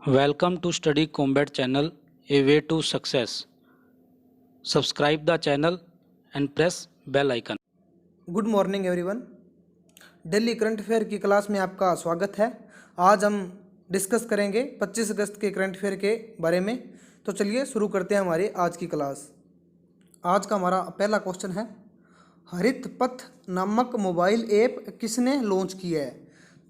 Welcome to Study Combat channel, a way to success. Subscribe the channel and press bell icon. Good morning everyone. Delhi current affair की class में आपका स्वागत है। आज हम discuss करेंगे 25 अगस्त के करंट अफेयर के बारे में। तो चलिए शुरू करते हैं हमारी आज की क्लास। आज का हमारा पहला क्वेश्चन है, हरित पथ नामक मोबाइल ऐप किसने लॉन्च किया है?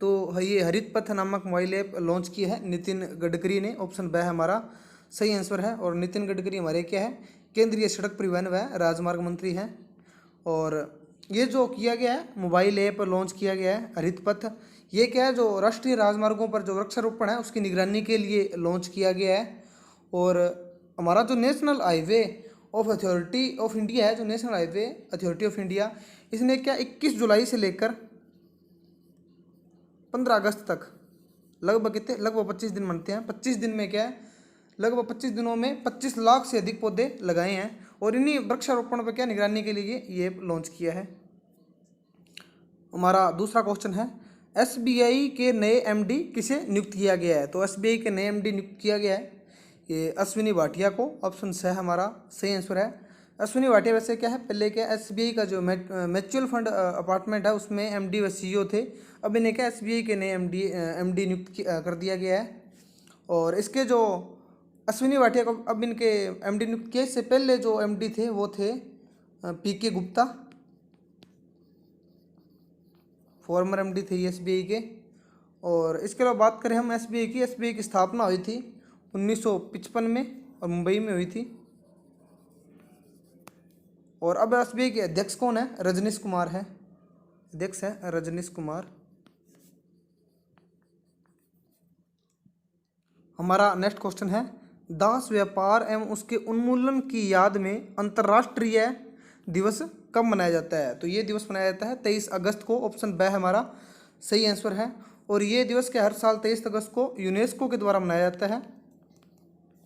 तो ये हरित पथ नामक मोबाइल ऐप लॉन्च किया है नितिन गडकरी ने। ऑप्शन ब हमारा सही आंसर है। और नितिन गडकरी हमारे क्या है, केंद्रीय सड़क परिवहन व राजमार्ग मंत्री हैं। और ये जो किया गया है मोबाइल ऐप लॉन्च किया गया है हरित पथ, ये क्या है, जो राष्ट्रीय राजमार्गों पर जो वृक्षारोपण है उसकी निगरानी के लिए लॉन्च किया गया है। और हमारा जो national highway of authority of India है, जो national highway authority of India, इसने क्या 21 जुलाई से लेकर 15 अगस्त तक लगभग 25 दिन बनते हैं। 25 दिन में क्या है, लगभग 25 दिनों में 25 लाख से अधिक पौधे लगाए हैं। और इन्हीं वृक्षारोपण पर क्या निगरानी के लिए ये लॉन्च किया है। हमारा दूसरा क्वेश्चन है, एसबीआई के नए एमडी किसे नियुक्त किया गया है? तो एसबीआई के नए एमडी नियुक्त किया गया है ये अश्विनी भाटिया को। ऑप्शन स हमारा सही आंसर है। अश्विनी भाटिया वैसे क्या है, पहले क्या एसबीआई का जो म्यूचुअल फंड अपार्टमेंट है उसमें एमडी व सीईओ थे। अब इन्हें क्या एसबीआई के नए एमडी नियुक्त कर दिया गया है। और इसके जो अश्विनी भाटिया को अब इनके एमडी नियुक्त किए, इससे पहले जो एमडी थे वो थे पीके गुप्ता, फॉर्मर एमडी थे एसबीआई के। और इसके अलावा बात करें हम एसबीआई की स्थापना हुई थी 1955 में और मुंबई में हुई थी। और अब एसबीआई के अध्यक्ष कौन है? रजनीश कुमार है, अध्यक्ष है रजनीश कुमार। हमारा नेक्स्ट क्वेश्चन है, दास व्यापार एवं उसके उन्मूलन की याद में अंतर्राष्ट्रीय दिवस कब मनाया जाता है? तो ये दिवस मनाया जाता है 23 अगस्त को। ऑप्शन ब हमारा सही आंसर है। और ये दिवस के हर साल 23 अगस्त को यूनेस्को के द्वारा मनाया जाता है,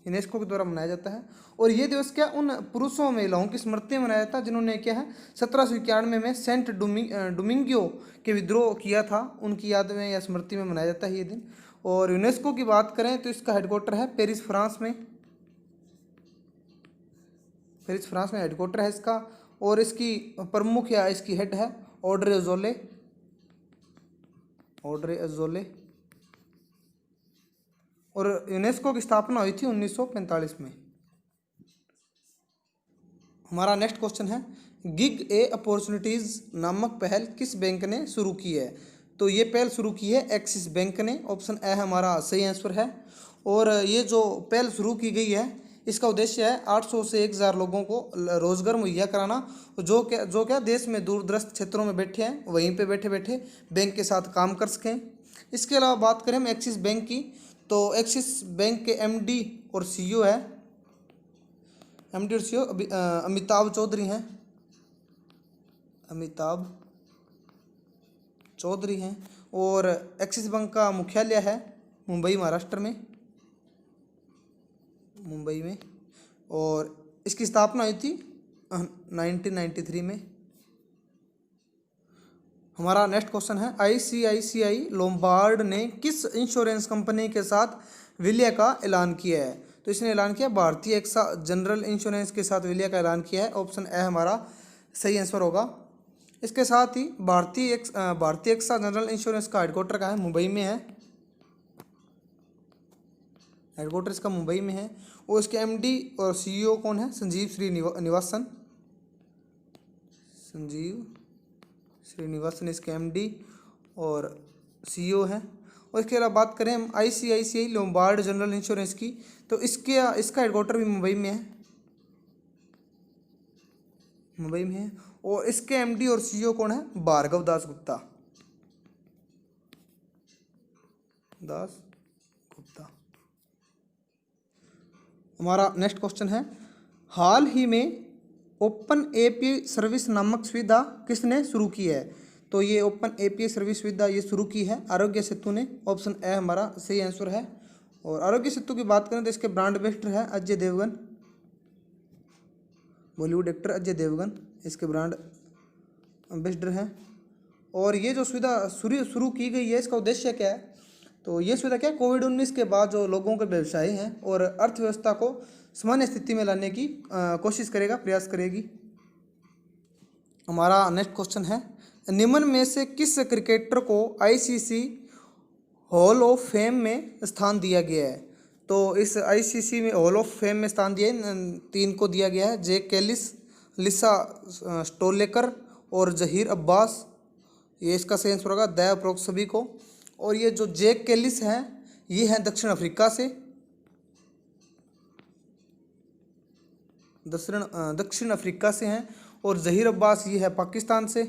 यूनेस्को के द्वारा मनाया जाता है। और ये दिवस क्या उन पुरुषों महिलाओं की स्मृति में मनाया जाता है जिन्होंने क्या है 1791 में सेंट डोमिंगियो के विद्रोह किया था, उनकी याद में या स्मृति में मनाया जाता है ये दिन। और यूनेस्को की बात करें तो इसका हेडक्वार्टर है पेरिस, फ्रांस में। पेरिस फ्रांस में हेडक्वार्टर है इसका। और इसकी प्रमुख या इसकी हेड है ऑड्रे अजोले, ऑड्रे अजोले। और यूनेस्को की स्थापना हुई थी 1945 में। हमारा नेक्स्ट क्वेश्चन है, गिग ए अपॉर्चुनिटीज़ नामक पहल किस बैंक ने शुरू की है? तो ये पहल शुरू की है एक्सिस बैंक ने। ऑप्शन ए हमारा सही आंसर है। और ये जो पहल शुरू की गई है इसका उद्देश्य है 800 से 1000 लोगों को रोजगार मुहैया कराना, जो क्या देश में दूरदराज क्षेत्रों में बैठे हैं वहीं पे बैठे बैठे बैंक के साथ काम कर सकें। इसके अलावा बात करें हम एक्सिस बैंक की, तो एक्सिस बैंक के एमडी और सीईओ है, एमडी और सीईओ अमिताभ चौधरी हैं, अमिताभ चौधरी हैं। और एक्सिस बैंक का मुख्यालय है मुंबई, महाराष्ट्र में, मुंबई में। और इसकी स्थापना हुई थी 1993 में। हमारा नेक्स्ट क्वेश्चन है, आईसीआईसीआई लोम्बार्ड ने किस इंश्योरेंस कंपनी के साथ विलय का ऐलान किया है? तो इसने ऐलान किया भारतीय एक्सा जनरल इंश्योरेंस के साथ विलय का ऐलान किया है। ऑप्शन ए हमारा सही आंसर होगा। इसके साथ ही भारतीय एक्सा जनरल इंश्योरेंस का हेडक्वार्टर कहाँ है? मुंबई में है, हेडक्वार्टर इसका मुंबई में है। और इसके एमडी और सीईओ कौन है? संजीव श्रीनिवासन, संजीव श्रीनिवासन इसके एमडी और सीईओ है। और इसके अलावा बात करें हम आईसीआईसीआई लोम्बार्ड जनरल इंश्योरेंस की, तो इसका हेडक्वार्टर भी मुंबई में है, मुंबई में है। और इसके एमडी और सीईओ कौन है? भार्गव दास गुप्ता, दास गुप्ता। हमारा नेक्स्ट क्वेश्चन है, हाल ही में ओपन एपीआई सर्विस नामक सुविधा किसने शुरू की है? तो ये ओपन एपीआई सर्विस सुविधा ये शुरू की है आरोग्य सेतु ने। ऑप्शन ए हमारा सही आंसर है। और आरोग्य सेतु की बात करें तो इसके ब्रांड एम्बेसडर है अजय देवगन, बॉलीवुड एक्टर अजय देवगन इसके ब्रांड एम्बेसडर हैं। और ये जो सुविधा शुरू की गई है इसका उद्देश्य क्या है? तो ये सुविधा क्या कोविड-19 के बाद जो लोगों के व्यवसाय हैं और अर्थव्यवस्था को सामान्य स्थिति में लाने की कोशिश करेगा, प्रयास करेगी। हमारा नेक्स्ट क्वेश्चन है, निम्न में से किस क्रिकेटर को आईसीसी हॉल ऑफ फेम में स्थान दिया गया है? तो इस आईसीसी में हॉल ऑफ फेम में स्थान दिया है, 3 को दिया गया है, जैक कैलिस, लिसा स्टोलेकर और जहीर अब्बास। ये इसका सही आंसर होगा, दया उपरोक्त सभी को। और ये जो जैक कैलिस हैं ये हैं दक्षिण अफ्रीका से, दक्षिण अफ्रीका से हैं, और जहीर अब्बास ये है पाकिस्तान से,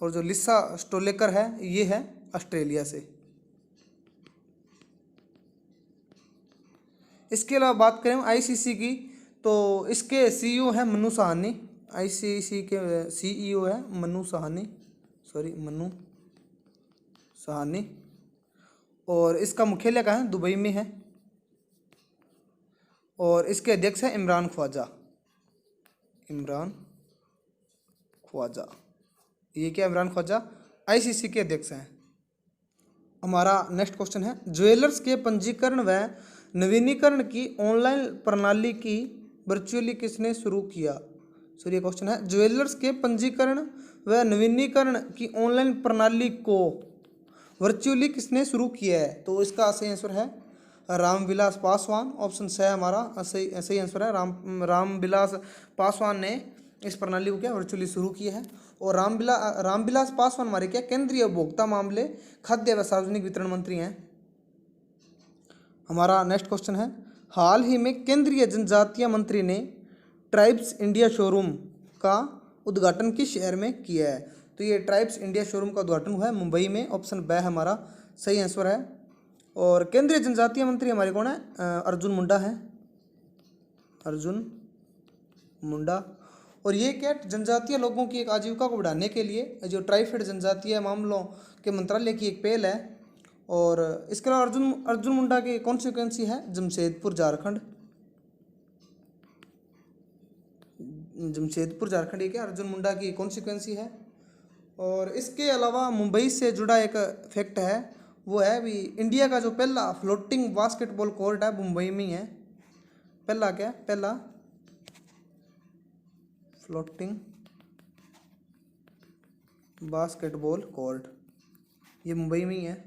और जो लिसा स्टोलेकर है ये है ऑस्ट्रेलिया से। इसके अलावा बात करें आईसीसी की, तो इसके सीईओ हैं मनु साहनी, आईसीसी के सीईओ है मनु साहनी, और इसका मुख्यालय कहाँ है? दुबई में है। और इसके अध्यक्ष हैं इमरान ख्वाजा। ये क्या, इमरान ख्वाजा आईसीसी के अध्यक्ष हैं। हमारा नेक्स्ट क्वेश्चन है, ज्वेलर्स के पंजीकरण व नवीनीकरण की ऑनलाइन प्रणाली की वर्चुअली किसने शुरू किया? सर ये क्वेश्चन है, ज्वेलर्स के पंजीकरण व नवीनीकरण की ऑनलाइन प्रणाली को वर्चुअली किसने शुरू किया है? तो इसका सही आंसर है रामविलास पासवान। ऑप्शन सी हमारा सही आंसर है, रामविलास पासवान ने इस प्रणाली को क्या वर्चुअली शुरू किया है। और रामविलास पासवान हमारे क्या केंद्रीय उपभोक्ता मामले, खाद्य व सार्वजनिक वितरण मंत्री हैं। हमारा नेक्स्ट क्वेश्चन है, हाल ही में केंद्रीय जनजातीय मंत्री ने ट्राइब्स इंडिया शोरूम का उद्घाटन किस शहर में किया है? तो ये ट्राइब्स इंडिया शोरूम का उद्घाटन हुआ है मुंबई में। ऑप्शन बी हमारा सही आंसर है। और केंद्रीय जनजातीय मंत्री हमारे कौन है? अर्जुन मुंडा है, अर्जुन मुंडा। और ये क्या जनजातीय लोगों की एक आजीविका को बढ़ाने के लिए जो ट्राइफेड जनजातीय मामलों के मंत्रालय की एक पहल है। और इसके अलावा अर्जुन मुंडा की कॉन्स्टिट्यूएंसी है जमशेदपुर झारखंड, ये क्या अर्जुन मुंडा की कॉन्स्टिट्यूएंसी है। और इसके अलावा मुंबई से जुड़ा एक फैक्ट है, वो है भी इंडिया का जो पहला फ्लोटिंग बास्केटबॉल कोर्ट है मुंबई में ही है। पहला फ्लोटिंग बास्केटबॉल कोर्ट ये मुंबई में ही है।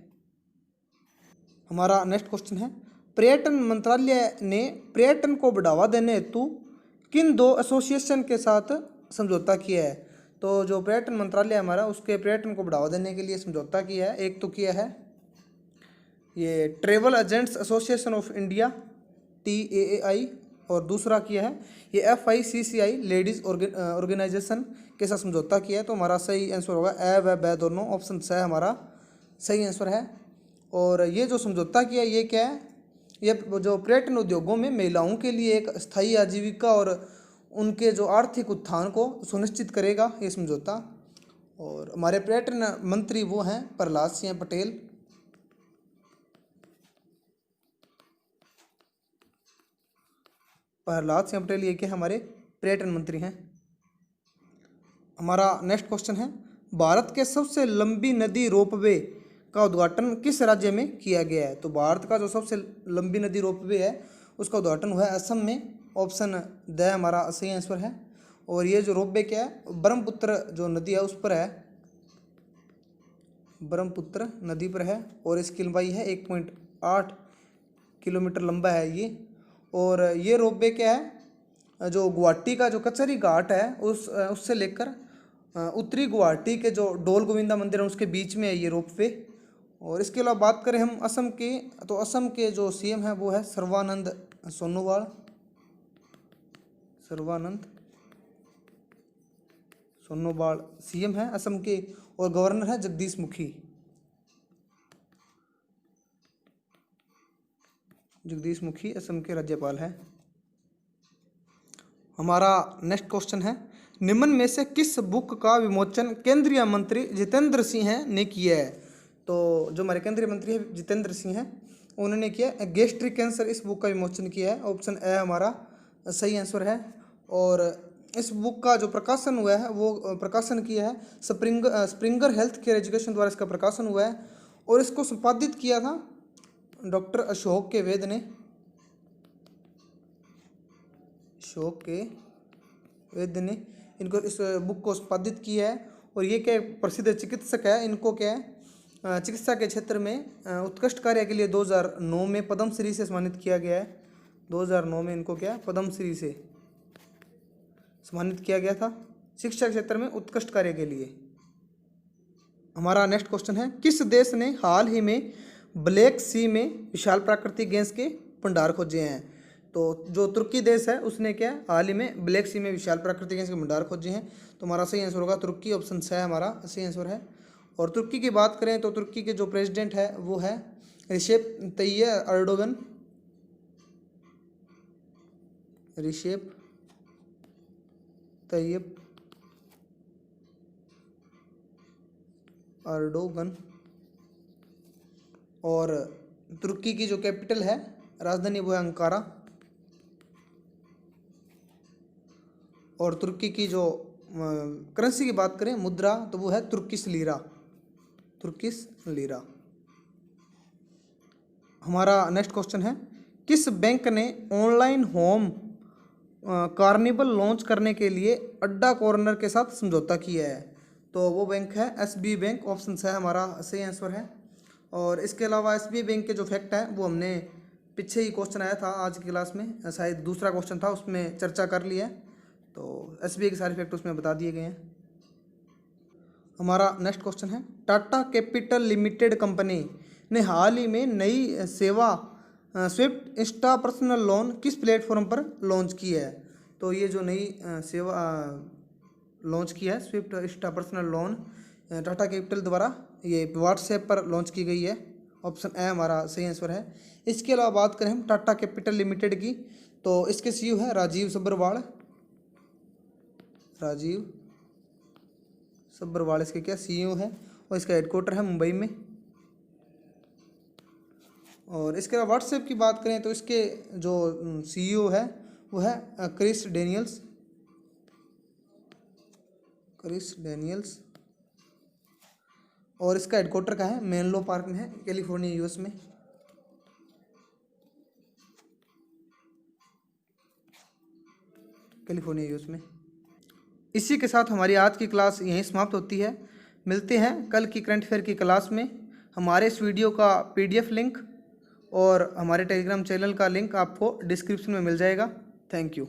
हमारा नेक्स्ट क्वेश्चन है, पर्यटन मंत्रालय ने पर्यटन को बढ़ावा देने हेतु किन 2 एसोसिएशन के साथ समझौता किया है? तो जो पर्यटन मंत्रालय हमारा उसके पर्यटन को बढ़ावा देने के लिए समझौता किया है। एक तो किया है ये travel agents association of India TAAI, और दूसरा किया है ये FICCI लेडीज़ ऑर्गेनाइजेशन के साथ समझौता किया है। तो हमारा सही आंसर होगा ए व ब दोनों, ऑप्शन सी हमारा सही आंसर है। और ये जो समझौता किया ये क्या है? ये जो पर्यटन उद्योगों में महिलाओं के लिए एक स्थायी आजीविका और उनके जो आर्थिक उत्थान को सुनिश्चित करेगा ये समझौता। और हमारे पर्यटन मंत्री वो हैं प्रहलाद सिंह पटेल। ये क्या हमारे पर्यटन मंत्री हैं। हमारा नेक्स्ट क्वेश्चन है, भारत के सबसे लंबी नदी रोपवे का उद्घाटन किस राज्य में किया गया है? तो भारत का जो सबसे लंबी नदी रोपवे है उसका उद्घाटन हुआ है असम में। ऑप्शन द हमारा सही आंसर है। और ये जो रोपवे क्या है ब्रह्मपुत्र जो नदी है उस पर है, ब्रह्मपुत्र नदी पर है। और इसकी लंबाई है 1.8 किलोमीटर लंबा है ये। और ये रोपवे क्या है जो गुवाहाटी का जो कचहरी घाट है उससे लेकर उत्तरी गुवाहाटी के जो डोल गोविंदा मंदिर है उसके बीच में है ये रोपवे। और इसके अलावा बात करें हम असम की, तो असम के जो CM है वो है सर्बानंद सोनोवाल CM है असम के। और गवर्नर है जगदीश मुखी असम के राज्यपाल है। हमारा नेक्स्ट क्वेश्चन है, निम्न में से किस बुक का विमोचन केंद्रीय मंत्री जितेंद्र सिंह ने किया है? तो जो हमारे केंद्रीय मंत्री है जितेंद्र सिंह हैं उन्होंने किया गैस्ट्रिक कैंसर इस बुक का विमोचन किया है। ऑप्शन ए हमारा सही आंसर है। और इस बुक का जो प्रकाशन हुआ है वो प्रकाशन किया है स्प्रिंगर हेल्थ केयर एजुकेशन द्वारा इसका प्रकाशन हुआ है। और इसको संपादित किया था डॉक्टर अशोक के वेद ने। अशोक के वेद ने इनको इस बुक को संपादित किया है। और ये क्या प्रसिद्ध चिकित्सक है, इनको क्या है चिकित्सा के क्षेत्र में उत्कृष्ट कार्य के लिए 2009 में पद्मश्री से सम्मानित किया गया है। 2009 में इनको क्या पद्मश्री से सम्मानित किया गया था शिक्षा क्षेत्र में उत्कृष्ट कार्य के लिए। हमारा नेक्स्ट क्वेश्चन है, किस देश ने हाल ही में ब्लैक सी में विशाल प्राकृतिक गैस के भंडार खोजे हैं? तो जो तुर्की देश है उसने क्या हाल ही में ब्लैक सी में विशाल प्राकृतिक गैस के भंडार खोजे हैं। तो हमारा सही आंसर होगा तुर्की, ऑप्शन 6 हमारा सही आंसर है। और तुर्की की बात करें तो तुर्की के जो प्रेसिडेंट है वो है रिसेप तैय्यप एर्दोगन। रिसेप Tayyip Erdogan. और तुर्की की जो कैपिटल है राजधानी वो है अंकारा। और तुर्की की जो करेंसी की बात करें मुद्रा तो वो है तुर्किश लीरा। Turkish lira. हमारा नेक्स्ट क्वेश्चन है, किस बैंक ने ऑनलाइन होम कार्निवल लॉन्च करने के लिए अड्डा कॉर्नर के साथ समझौता किया है? तो वो बैंक है एसबी बैंक, ऑप्शन 6 हमारा सही आंसर है। और इसके अलावा एसबी बैंक के जो फैक्ट है वो हमने पीछे ही क्वेश्चन आया था आज की क्लास में, शायद दूसरा क्वेश्चन था, उसमें चर्चा कर लिया है। तो एसबीआई के सारे फैक्ट उसमें बता दिए गए हैं। हमारा नेक्स्ट क्वेश्चन है, टाटा कैपिटल लिमिटेड कंपनी ने हाल ही में नई सेवा स्विफ्ट इंस्टा पर्सनल लोन किस प्लेटफॉर्म पर लॉन्च की है? तो ये जो नई सेवा लॉन्च किया है Swift Insta personal loan Tata capital द्वारा, ये व्हाट्सएप पर लॉन्च की गई है। ऑप्शन ए हमारा सही आंसर है। इसके अलावा बात करें हम टाटा कैपिटल लिमिटेड की, तो इसके सीईओ है राजीव सब्बरवाल। राजीव सब्बरवाल इसके क्या सीईओ है और इसका हेडक्वार्टर है मुंबई में। और इसके अलावा व्हाट्सएप की बात करें तो इसके जो सीईओ है वो है क्रिस डेनियल्स। Chris Daniels. और इसका हेडक्वार्टर का है मेनलो पार्क में है, कैलिफोर्निया यूएस में। कैलिफोर्निया यूएस में। इसी के साथ हमारी आज की क्लास यहीं समाप्त होती है। मिलते हैं कल की करंट अफेयर की क्लास में। हमारे इस वीडियो का पीडीएफ लिंक और हमारे टेलीग्राम चैनल का लिंक आपको डिस्क्रिप्शन में मिल जाएगा। Thank you.